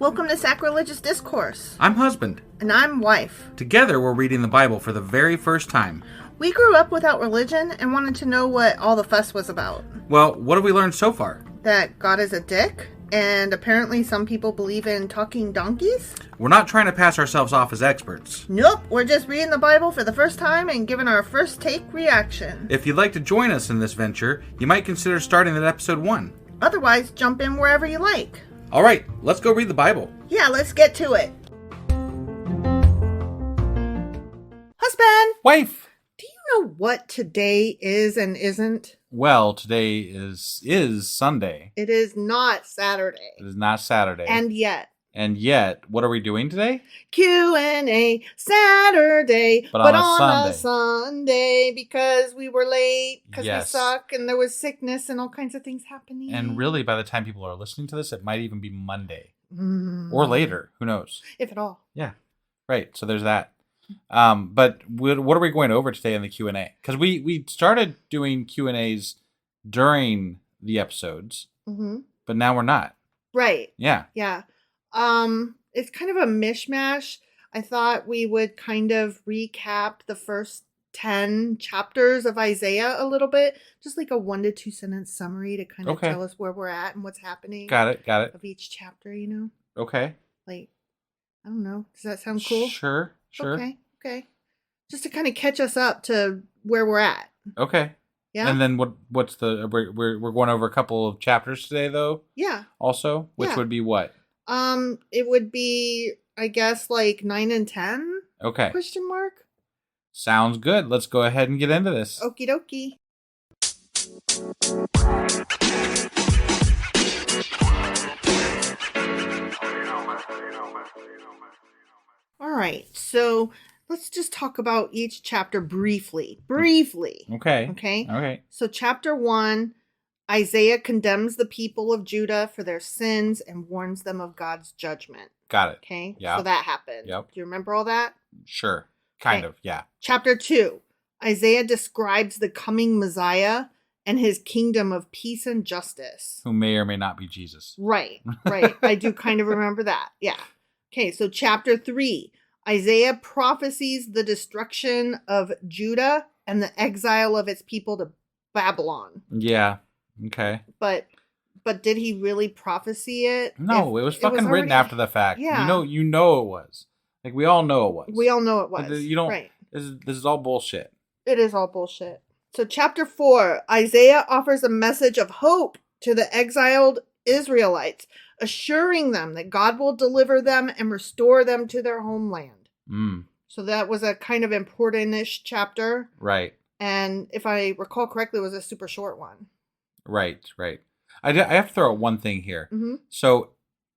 Welcome to Sacrilegious Discourse. I'm husband. And I'm wife. Together, we're reading the Bible for the very first time. We grew up without religion and wanted to know what all the fuss was about. Well, what have we learned so far? That God is a dick, and apparently some people believe in talking donkeys? We're not trying to pass ourselves off as experts. Nope, we're just reading the Bible for the first time and giving our first take reaction. If you'd like to join us in this venture, you might consider starting at episode 1. Otherwise, jump in wherever you like. All right, let's go read the Bible. Yeah, let's get to it. Husband! Wife! Do you know what today is and isn't? Well, today is Sunday. It is not Saturday. It is not Saturday. And yet, what are we doing today? Q&A Saturday, but on a Sunday because we were late, because we suck, and there was sickness and all kinds of things happening. And really, by the time people are listening to this, it might even be Monday. Or later. Who knows? If at all. Yeah. Right. So there's that. But what are we going over today in the Q&A? Because we started doing Q&As during the episodes, but now we're not. Right. Yeah. Yeah. It's kind of a mishmash. I thought we would kind of recap the first 10 chapters of Isaiah a little bit. Just like a 1 to 2 sentence summary to kind of tell us where we're at and what's happening. Got it. Of each chapter, you know? Okay. Like, I don't know. Does that sound cool? Sure. Okay. Just to kind of catch us up to where we're at. Okay. Yeah. And then what's the we're going over a couple of chapters today though? Yeah. Also, which would be what? It would be, I guess, like 9 and 10. Okay. Question mark. Sounds good. Let's go ahead and get into this. Okie dokie. All right. So let's just talk about each chapter briefly. Okay. So chapter 1. Isaiah condemns the people of Judah for their sins and warns them of God's judgment. Got it. Okay? Yeah. So that happened. Yep. Do you remember all that? Sure. Kind of, yeah. Chapter 2. Isaiah describes the coming Messiah and his kingdom of peace and justice. Who may or may not be Jesus. Right. I do kind of remember that. Yeah. Okay, so chapter 3. Isaiah prophesies the destruction of Judah and the exile of its people to Babylon. Yeah. Okay. But did he really prophesy it? No, it was fucking written after the fact. Yeah. You know it was. Like, we all know it was. We all know it was. But you don't. Right. This is all bullshit. It is all bullshit. So chapter 4, Isaiah offers a message of hope to the exiled Israelites, assuring them that God will deliver them and restore them to their homeland. So that was a kind of important-ish chapter. Right. And if I recall correctly, it was a super short one. Right. I have to throw out one thing here. So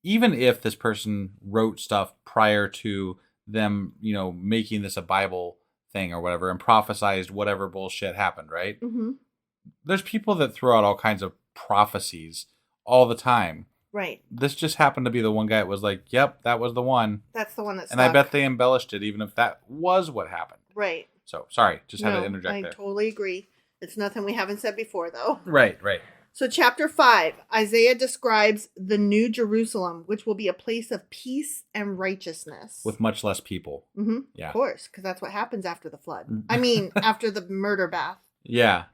even if this person wrote stuff prior to them, making this a Bible thing or whatever and prophesized whatever bullshit happened, right? There's people that throw out all kinds of prophecies all the time. Right. This just happened to be the one guy that was like, yep, that was the one. That's the one that stuck. And I bet they embellished it even if that was what happened. Right. So, sorry, just had to interject there. I totally agree. It's nothing we haven't said before, though. Right. So chapter 5, Isaiah describes the new Jerusalem, which will be a place of peace and righteousness. With much less people. Yeah. Of course, because that's what happens after the flood. I mean, after the murder bath. Yeah.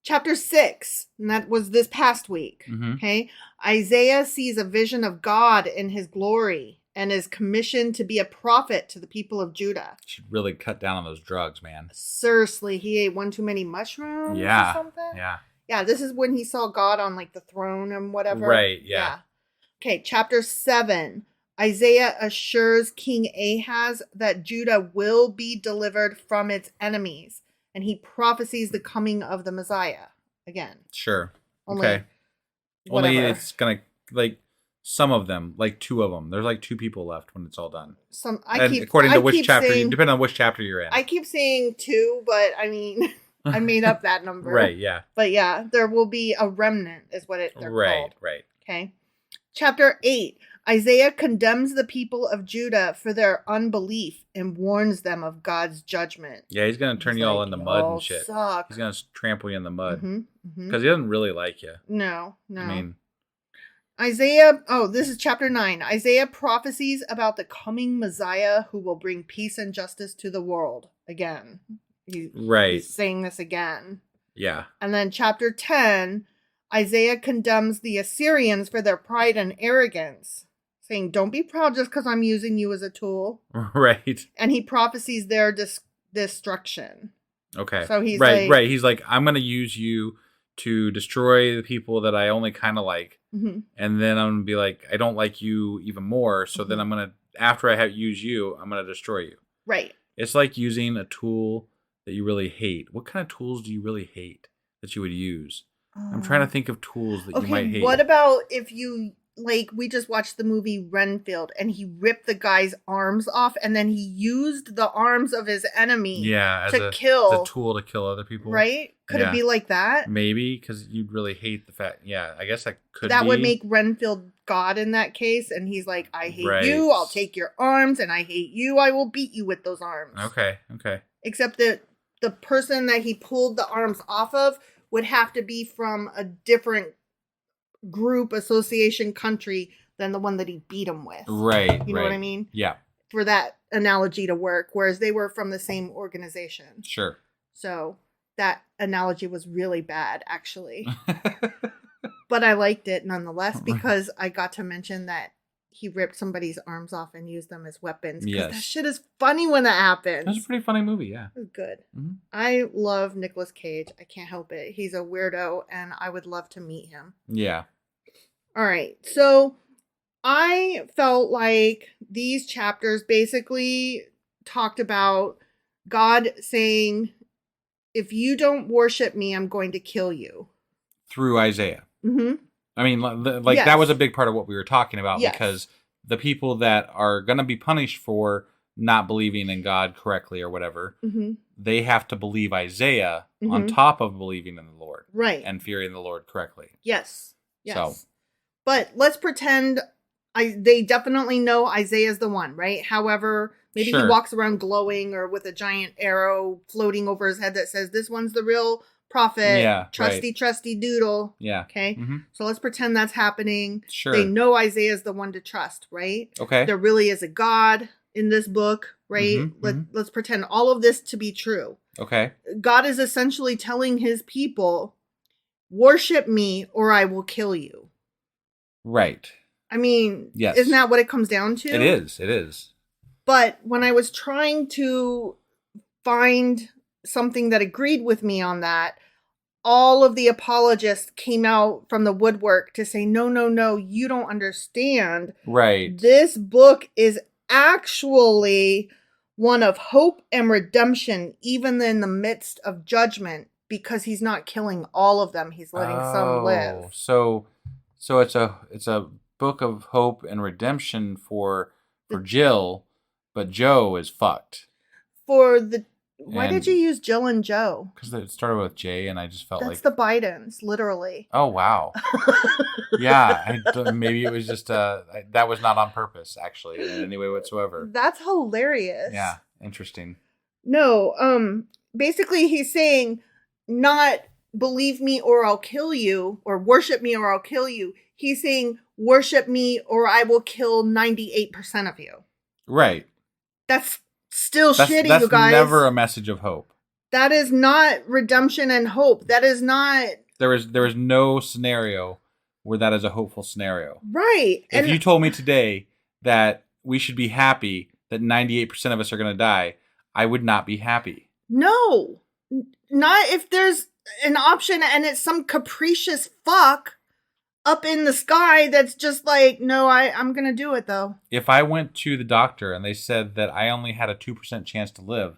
Chapter 6, and that was this past week. Okay. Isaiah sees a vision of God in his glory and is commissioned to be a prophet to the people of Judah. Should really cut down on those drugs, man. Seriously, he ate one too many mushrooms or something? Yeah, this is when he saw God on like the throne and whatever. Right, yeah. Okay, chapter 7. Isaiah assures King Ahaz that Judah will be delivered from its enemies. And he prophesies the coming of the Messiah again. Sure. Only it's going to, like, some of them, like 2 of them. There's like 2 people left when it's all done. Depending on which chapter you're in. I keep saying 2, but I mean, I made up that number. Right, yeah. But yeah, there will be a remnant is what they're called. Right. Okay. Chapter 8. Isaiah condemns the people of Judah for their unbelief and warns them of God's judgment. Yeah, he's going to turn you all in the mud and shit. Suck. He's going to trample you in the mud. Because he doesn't really like you. No. I mean, This is chapter 9. Isaiah prophecies about the coming Messiah who will bring peace and justice to the world. Again. He's saying this again. Yeah. And then chapter 10, Isaiah condemns the Assyrians for their pride and arrogance, saying, don't be proud just because I'm using you as a tool. Right. And he prophesies their destruction. Okay. So he's right. He's like, I'm going to use you to destroy the people that I only kind of like. Mm-hmm. And then I'm going to be like, I don't like you even more. So then I'm going to, after I have used you, I'm going to destroy you. Right. It's like using a tool that you really hate. What kind of tools do you really hate that you would use? I'm trying to think of tools that you might hate. What about if you, like, we just watched the movie Renfield and he ripped the guy's arms off and then he used the arms of his enemy to kill. As a tool to kill other people. Right? Could it be like that? Maybe, because you'd really hate the fact. Yeah, I guess that could That be. would make Renfield God in that case. And he's like, I hate you. I'll take your arms. And I hate you. I will beat you with those arms. Okay. Except that the person that he pulled the arms off of would have to be from a different group, association, country than the one that he beat him with. Right. You know what I mean? Yeah. For that analogy to work, whereas they were from the same organization. Sure. So that analogy was really bad, actually. But I liked it nonetheless because I got to mention that he ripped somebody's arms off and used them as weapons. Because that shit is funny when that happens. That's a pretty funny movie, yeah. It was good. Mm-hmm. I love Nicolas Cage. I can't help it. He's a weirdo, and I would love to meet him. Yeah. All right. So I felt like these chapters basically talked about God saying, if you don't worship me, I'm going to kill you. Through Isaiah. Mm-hmm. I mean, like that was a big part of what we were talking about because the people that are going to be punished for not believing in God correctly or whatever, they have to believe Isaiah on top of believing in the Lord. Right. And fearing the Lord correctly. Yes. So. But let's pretend they definitely know Isaiah's the one, right? However, maybe he walks around glowing or with a giant arrow floating over his head that says, this one's the real prophet. Yeah, trusty doodle. Yeah. Okay. So let's pretend that's happening. Sure. They know Isaiah's the one to trust, right? Okay. There really is a God in this book, right? Let's pretend all of this to be true. Okay. God is essentially telling his people, worship me or I will kill you. Right. I mean, yes. Isn't that what it comes down to? It is. But when I was trying to find something that agreed with me on that, all of the apologists came out from the woodwork to say, no, you don't understand. Right. This book is actually one of hope and redemption, even in the midst of judgment, because he's not killing all of them. He's letting some live. So it's a book of hope and redemption for Jill, but Joe is fucked. Why did you use Jill and Joe? Because it started with J, and I just felt That's the Bidens, literally. Oh, wow. Yeah, maybe it was just, that was not on purpose, actually, in any way whatsoever. That's hilarious. Yeah, interesting. No, basically he's saying, not believe me or I'll kill you, or worship me or I'll kill you. He's saying, worship me or I will kill 98% of you. Right. That's still shitty, you guys. That's never a message of hope. That is not redemption and hope. That is not... There is no scenario where that is a hopeful scenario. Right. If you told me today that we should be happy that 98% of us are going to die, I would not be happy. No. Not if there's an option and it's some capricious fuck up in the sky that's just like, no, I'm going to do it though. If I went to the doctor and they said that I only had a 2% chance to live,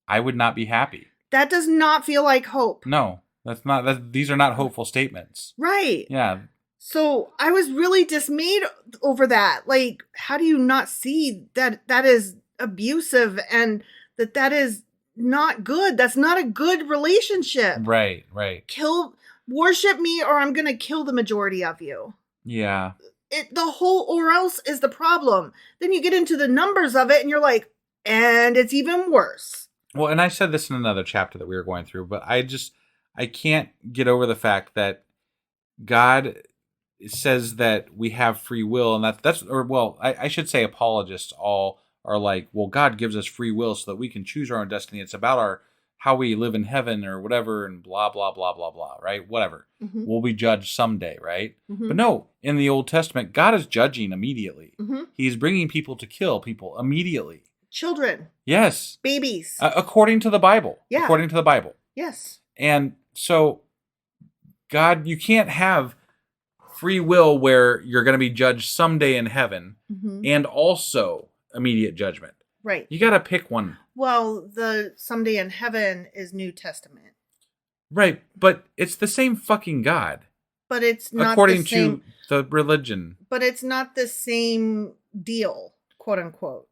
I would not be happy. That does not feel like hope. No, these are not hopeful statements. Right. Yeah. So I was really dismayed over that. Like, how do you not see that is abusive and that is not good? That's not a good relationship. Right. Worship me or I'm going to kill the majority of you. Yeah. The whole or else is the problem. Then you get into the numbers of it and you're like, and it's even worse. Well, and I said this in another chapter that we were going through, but I can't get over the fact that God says that we have free will, and I should say apologists all are like, well, God gives us free will so that we can choose our own destiny. It's about how we live in heaven or whatever, and blah, blah, blah, blah, blah, right? Whatever. Mm-hmm. We'll be judged someday, right? Mm-hmm. But no, in the Old Testament, God is judging immediately. Mm-hmm. He's bringing people to kill people immediately. Children. Yes. Babies. According to the Bible. Yeah. According to the Bible. Yes. And so, God, you can't have free will where you're going to be judged someday in heaven and also immediate judgment. Right. You got to pick one. Well, the someday in heaven is New Testament. Right, but it's the same fucking God. But it's not according the same, to the religion. But it's not the same deal, quote unquote.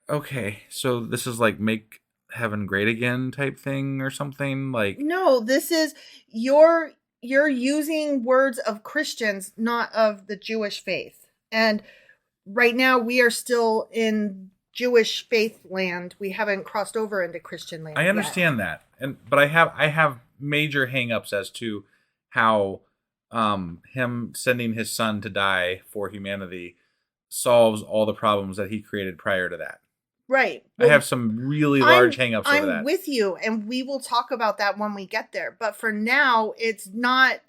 Okay, so this is like make heaven great again type thing or something like. No, this is you're using words of Christians, not of the Jewish faith. And right now we are still in Jewish faith land. We haven't crossed over into Christian land. I understand that. But I have major hangups as to how him sending his son to die for humanity solves all the problems that he created prior to that. Right. Well, I have some really large hangups over that. I'm with you, and we will talk about that when we get there. But for now, it's not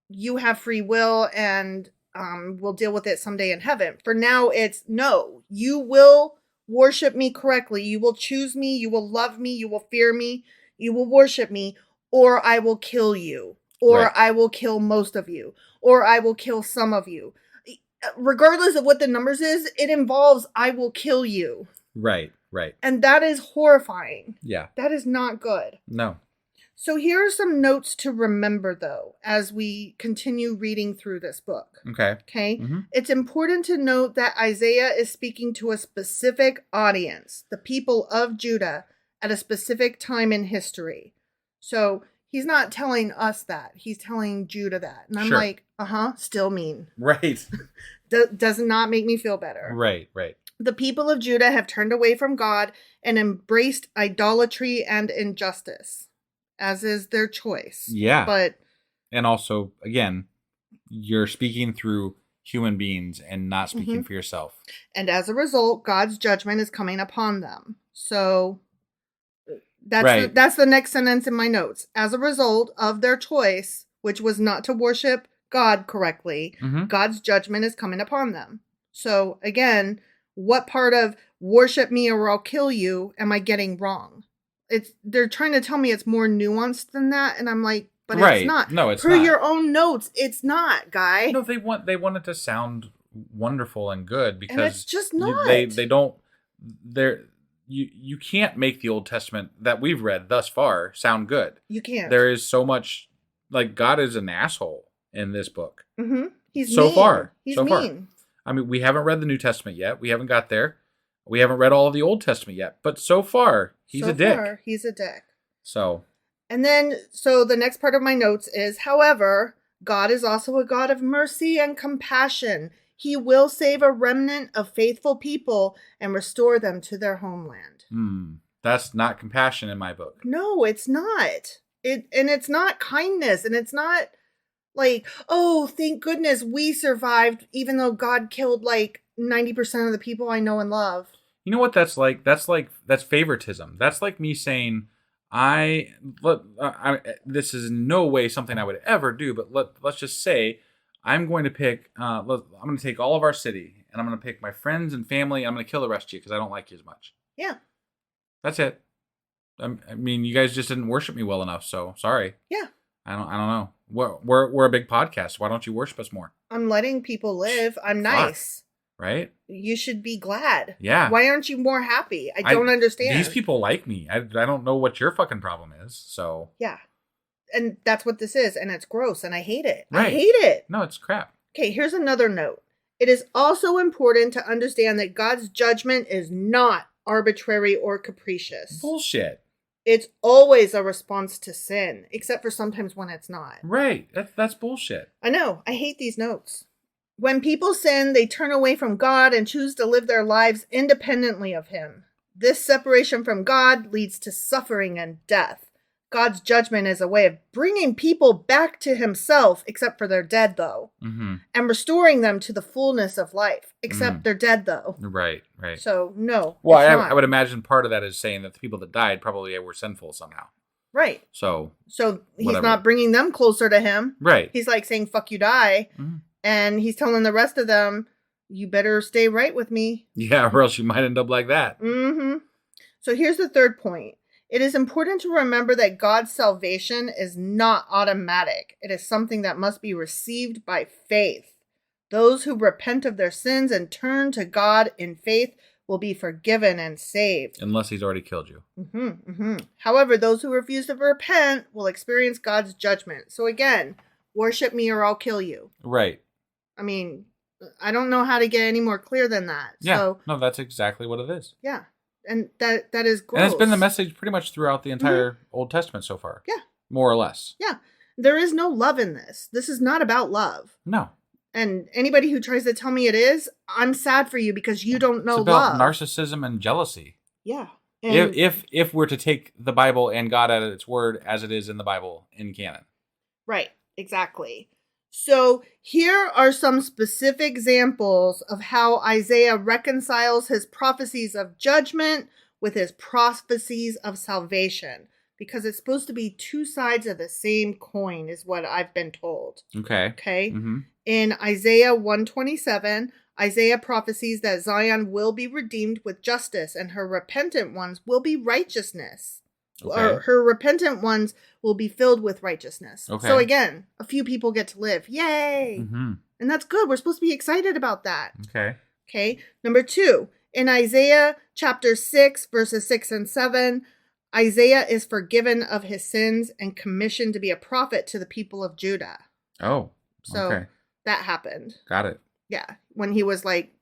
you have free will and we'll deal with it someday in heaven. For now, it's no, you will worship me correctly. You will choose me. You will love me. You will fear me. You will worship me, or I will kill you, or right. I will kill most of you, or I will kill some of you. Regardless of what the numbers is, it involves I will kill you. Right. And that is horrifying. Yeah. That is not good. No. So here are some notes to remember, though, as we continue reading through this book. Okay. Mm-hmm. It's important to note that Isaiah is speaking to a specific audience, the people of Judah, at a specific time in history. So he's not telling us that. He's telling Judah that. And I'm like, still mean. Right. Does not make me feel better. Right. The people of Judah have turned away from God and embraced idolatry and injustice, as is their choice. Yeah. And also, again, you're speaking through human beings and not speaking for yourself. And as a result, God's judgment is coming upon them. So that's the next sentence in my notes. As a result of their choice, which was not to worship God correctly, God's judgment is coming upon them. So again, what part of worship me or I'll kill you am I getting wrong? They're trying to tell me it's more nuanced than that, and I'm like, but it's not. No, it's not. Per your own notes, it's not, guy. No, they want it to sound wonderful and good because and it's just not. They don't. You can't make the Old Testament that we've read thus far sound good. You can't. There is so much, like, God is an asshole in this book. Mm-hmm. He's so mean. far. He's so mean. Far. I mean, we haven't read the New Testament yet. We haven't got there. We haven't read all of the Old Testament yet. But so far, he's a dick. He's a dick. So the next part of my notes is, however, God is also a God of mercy and compassion. He will save a remnant of faithful people and restore them to their homeland. That's not compassion in my book. No, it's not. It's not kindness, and it's not like, oh, thank goodness we survived, even though God killed like 90% of the people I know and love. You know what that's like? That's favoritism. That's like me saying, this is in no way something I would ever do, but let's just say I'm going to pick, I'm going to take all of our city, and I'm going to pick my friends and family, and I'm going to kill the rest of you because I don't like you as much. Yeah. That's it. I mean, you guys just didn't worship me well enough, so sorry. Yeah. I don't know. We're a big podcast. Why don't you worship us more? I'm letting people live. I'm nice. Right? You should be glad. Yeah. Why aren't you more happy? I don't understand. These people like me. I don't know what your fucking problem is. So yeah, and that's what this is, and it's gross, and I hate it. Right. I hate it. No, it's crap. Okay, here's another note. It is also important to understand that God's judgment is not arbitrary or capricious. Bullshit. It's always a response to sin, except for sometimes when it's not. Right. That's bullshit. I know. I hate these notes. When people sin, they turn away from God and choose to live their lives independently of Him. This separation from God leads to suffering and death. God's judgment is a way of bringing people back to himself, except for they're dead, though. Mm-hmm. And restoring them to the fullness of life, except they're dead, though. Right, right. So, no. Well, I would imagine part of that is saying that the people that died probably were sinful somehow. Right. So he's not bringing them closer to him. Right. He's like saying, fuck you, die. Mm-hmm. And he's telling the rest of them, you better stay right with me. Yeah, or else you might end up like that. Mm-hmm. So here's the third point. It is important to remember that God's salvation is not automatic. It is something that must be received by faith. Those who repent of their sins and turn to God in faith will be forgiven and saved. Unless he's already killed you. Mm-hmm, mm-hmm. However, those who refuse to repent will experience God's judgment. So again, worship me or I'll kill you. Right. I mean, I don't know how to get any more clear than that. Yeah. So, no, that's exactly what it is. Yeah. And that is gross. And it's been the message pretty much throughout the entire Old Testament so far. Yeah. More or less. Yeah. There is no love in this. This is not about love. No. And anybody who tries to tell me it is, I'm sad for you because you don't know it's about love. Narcissism and jealousy. Yeah. And if we're to take the Bible and God at its word as it is in the Bible in canon. Right. Exactly. So here are some specific examples of how Isaiah reconciles his prophecies of judgment with his prophecies of salvation. Because it's supposed to be two sides of the same coin is what I've been told. Okay. Mm-hmm. In Isaiah 127, Isaiah prophesies that Zion will be redeemed with justice and her repentant ones will be righteousness. Okay. Or her repentant ones will be filled with righteousness. Okay. So again, a few people get to live. Yay! Mm-hmm. And that's good. We're supposed to be excited about that. Okay. Number 2, in Isaiah chapter 6, verses 6 and 7, Isaiah is forgiven of his sins and commissioned to be a prophet to the people of Judah. Oh, so that happened. Got it. Yeah, when he was like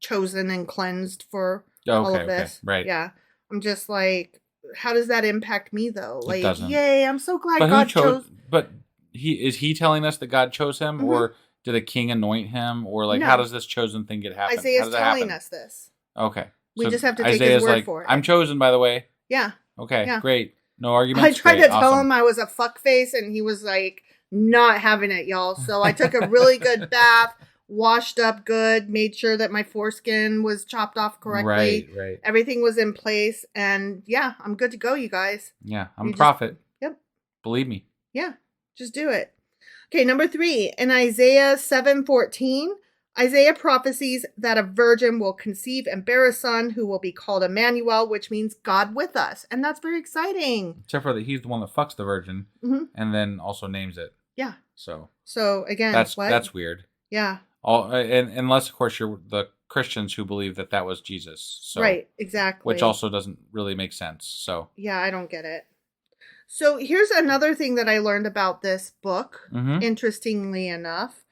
chosen and cleansed for all of this. Okay. Right. Yeah, I'm just like, how does that impact me though? Like, it doesn't. Yay, I'm so glad God chose. But is he telling us that God chose him, mm-hmm. or did a king anoint him, or like how does this chosen thing get happen? Isaiah's telling us this. Okay, we just have to take his word for it. I'm chosen, by the way. Yeah. Okay, great. No arguments. I tried to tell him I was a fuckface, and he was like, not having it, y'all. So I took a really good bath, washed up good, made sure that my foreskin was chopped off correctly. Right. Everything was in place, and yeah, I'm good to go, you guys. Yeah, I'm a prophet. Yep. Believe me. Yeah, just do it. Okay, number 3, in Isaiah 7:14, Isaiah prophesies that a virgin will conceive and bear a son who will be called Emmanuel, which means God with us. And that's very exciting. Except for that he's the one that fucks the virgin, mm-hmm. and then also names it. Yeah. So again, that's weird. Yeah. And unless, of course, you're the Christians who believe that was Jesus. So, right, exactly. Which also doesn't really make sense. So yeah, I don't get it. So here's another thing that I learned about this book, mm-hmm. interestingly enough.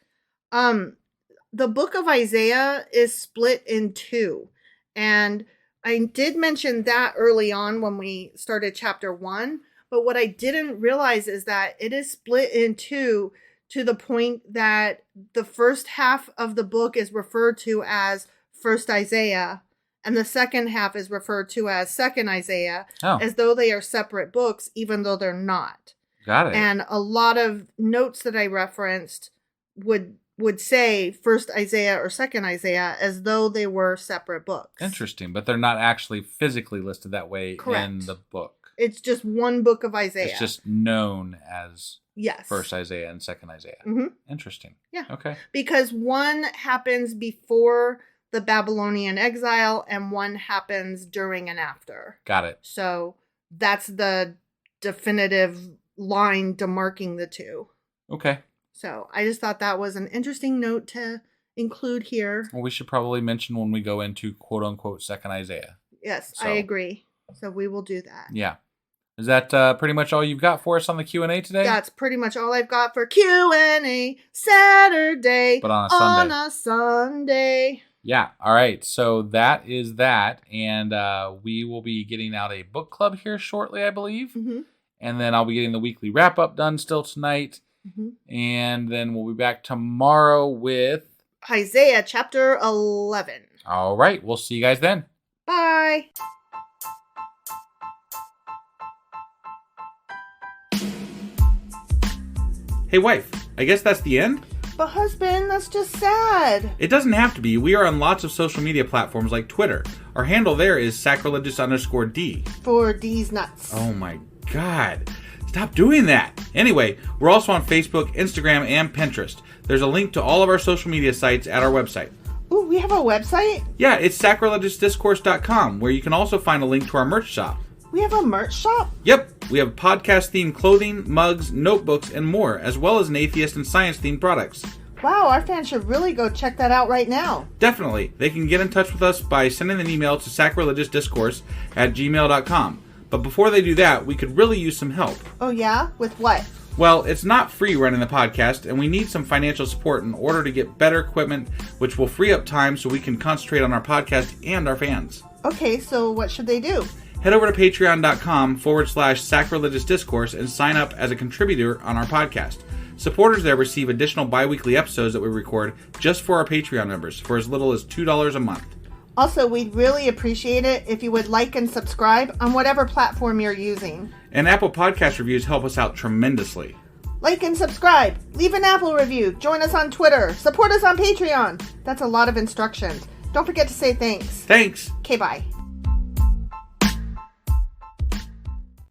The book of Isaiah is split in 2. And I did mention that early on when we started chapter 1. But what I didn't realize is that it is split in 2 to the point that the first half of the book is referred to as First Isaiah. And the second half is referred to as Second Isaiah, as though they are separate books, even though they're not. Got it. And a lot of notes that I referenced would say First Isaiah or Second Isaiah as though they were separate books. Interesting, but they're not actually physically listed that way. Correct. In the book. It's just one book of Isaiah. It's just known as yes. First Isaiah and Second Isaiah. Mm-hmm. Interesting. Yeah. Okay. Because one happens before the Babylonian exile and one happens during and after. Got it. So that's the definitive line demarking the 2. Okay. So I just thought that was an interesting note to include here. Well, we should probably mention when we go into quote unquote Second Isaiah. Yes, I agree. So we will do that. Yeah. Is that pretty much all you've got for us on the Q&A today? That's pretty much all I've got for Q&A Saturday. But on a Sunday. On a Sunday. Yeah. All right. So that is that. And we will be getting out a book club here shortly, I believe. Mm-hmm. And then I'll be getting the weekly wrap-up done still tonight. Mm-hmm. And then we'll be back tomorrow with Isaiah chapter 11. All right. We'll see you guys then. Bye. Hey, wife, I guess that's the end? But husband, that's just sad. It doesn't have to be. We are on lots of social media platforms like Twitter. Our handle there is sacrilegious_D. For D's nuts. Oh my God. Stop doing that. Anyway, we're also on Facebook, Instagram, and Pinterest. There's a link to all of our social media sites at our website. Ooh, we have a website? Yeah, it's sacrilegiousdiscourse.com, where you can also find a link to our merch shop. We have a merch shop? Yep, we have podcast-themed clothing, mugs, notebooks, and more, as well as an atheist and science-themed products. Wow, our fans should really go check that out right now. Definitely. They can get in touch with us by sending an email to sacrilegiousdiscourse@gmail.com. But before they do that, we could really use some help. Oh yeah? With what? Well, it's not free running the podcast, and we need some financial support in order to get better equipment, which will free up time so we can concentrate on our podcast and our fans. Okay, so what should they do? Head over to patreon.com/sacrilegiousdiscourse and sign up as a contributor on our podcast. Supporters there receive additional bi-weekly episodes that we record just for our Patreon members for as little as $2 a month. Also, we'd really appreciate it if you would like and subscribe on whatever platform you're using. And Apple Podcast reviews help us out tremendously. Like and subscribe. Leave an Apple review. Join us on Twitter. Support us on Patreon. That's a lot of instructions. Don't forget to say thanks. Thanks. Okay, bye.